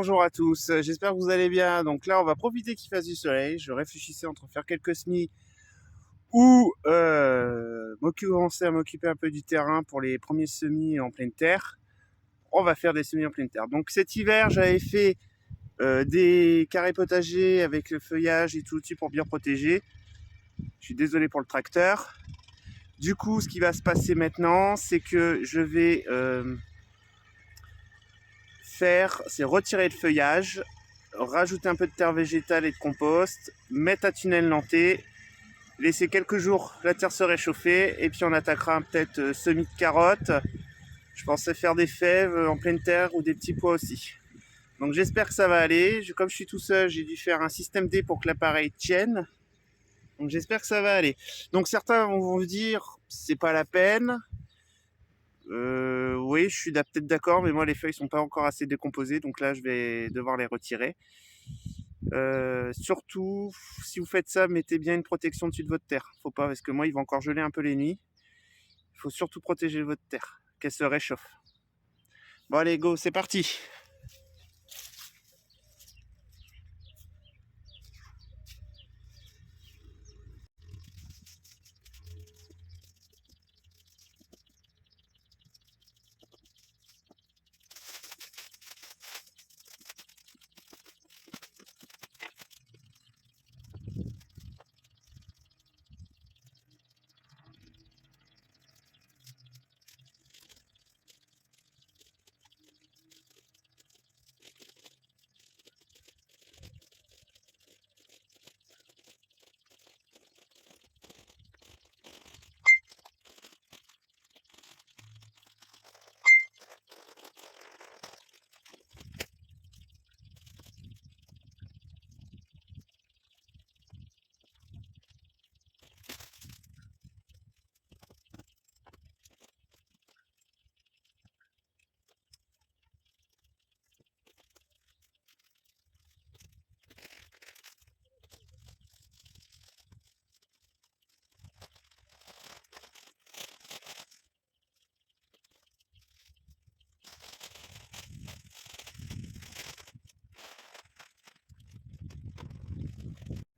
bonjour à tous, j'espère que vous allez bien. Donc là, on va profiter qu'il fasse du soleil. Je réfléchissais entre faire quelques semis ou commencer à m'occuper un peu du terrain pour les premiers semis en pleine terre. On va faire des semis en pleine terre. Donc cet hiver, j'avais fait des carrés potagers avec le feuillage et tout dessus pour bien protéger. Je suis désolé pour le tracteur. Du coup, ce qui va se passer maintenant, c'est que je vais c'est retirer le feuillage, rajouter un peu de terre végétale et de compost, mettre à tunnel nantais, laisser quelques jours la terre se réchauffer et puis on attaquera peut-être semis de carottes. Je pensais faire des fèves en pleine terre ou des petits pois aussi. Donc j'espère que ça va aller. Comme je suis tout seul, j'ai dû faire un système D pour que l'appareil tienne. Donc j'espère que ça va aller. Donc certains vont vous dire c'est pas la peine. Oui, je suis peut-être d'accord, mais moi les feuilles sont pas encore assez décomposées, donc là je vais devoir les retirer. Surtout, si vous faites ça, mettez bien une protection dessus de votre terre. Faut pas, parce que moi il va encore geler un peu les nuits. Il faut surtout protéger votre terre, qu'elle se réchauffe. Bon allez, go, c'est parti.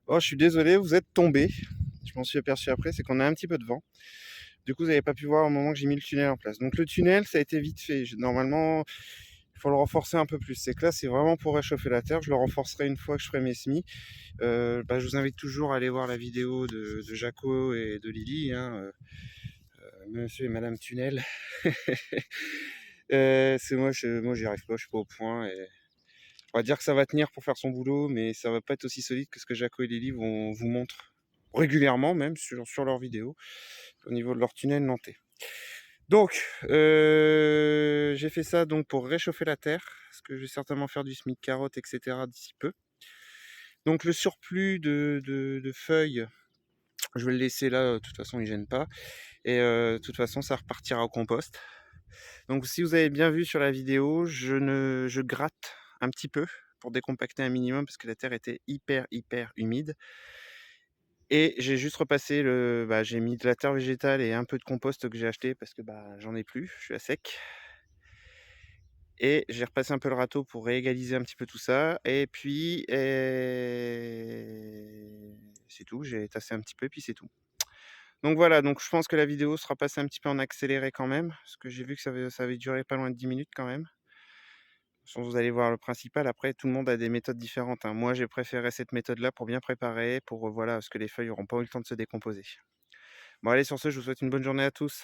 Oh, je suis désolé, vous êtes tombé. Je m'en suis aperçu après, c'est qu'on a un petit peu de vent. Du coup, vous n'avez pas pu voir au moment que j'ai mis le tunnel en place. Donc le tunnel, ça a été vite fait. Normalement, il faut le renforcer un peu plus. C'est que là, c'est vraiment pour réchauffer la terre. Je le renforcerai une fois que je ferai mes semis. Je vous invite toujours à aller voir la vidéo de Jaco et de Lily, hein, Monsieur et Madame Tunnel. C'est moi, j'y arrive pas, je suis pas au point. Et on va dire que ça va tenir pour faire son boulot, mais ça va pas être aussi solide que ce que Jaco et Lily vous montrent régulièrement, même sur leurs vidéos, au niveau de leur tunnel nantais. Donc, j'ai fait ça donc pour réchauffer la terre, parce que je vais certainement faire du semis de carottes, etc. d'ici peu. Donc le surplus de feuilles, je vais le laisser là, de toute façon il gêne pas. Et de toute façon ça repartira au compost. Donc si vous avez bien vu sur la vidéo, je gratte un petit peu pour décompacter un minimum parce que la terre était hyper humide. Et j'ai juste repassé j'ai mis de la terre végétale et un peu de compost que j'ai acheté parce que j'en ai plus, je suis à sec. Et j'ai repassé un peu le râteau pour réégaliser un petit peu tout ça. Et puis, c'est tout. J'ai tassé un petit peu et puis c'est tout. Donc voilà, donc je pense que la vidéo sera passée un petit peu en accéléré quand même, parce que j'ai vu que ça avait duré pas loin de 10 minutes quand même. De toute façon, vous allez voir le principal. Après, tout le monde a des méthodes différentes, hein. Moi, j'ai préféré cette méthode-là pour bien préparer, pour voilà, parce que les feuilles n'auront pas eu le temps de se décomposer. Bon allez, sur ce, je vous souhaite une bonne journée à tous.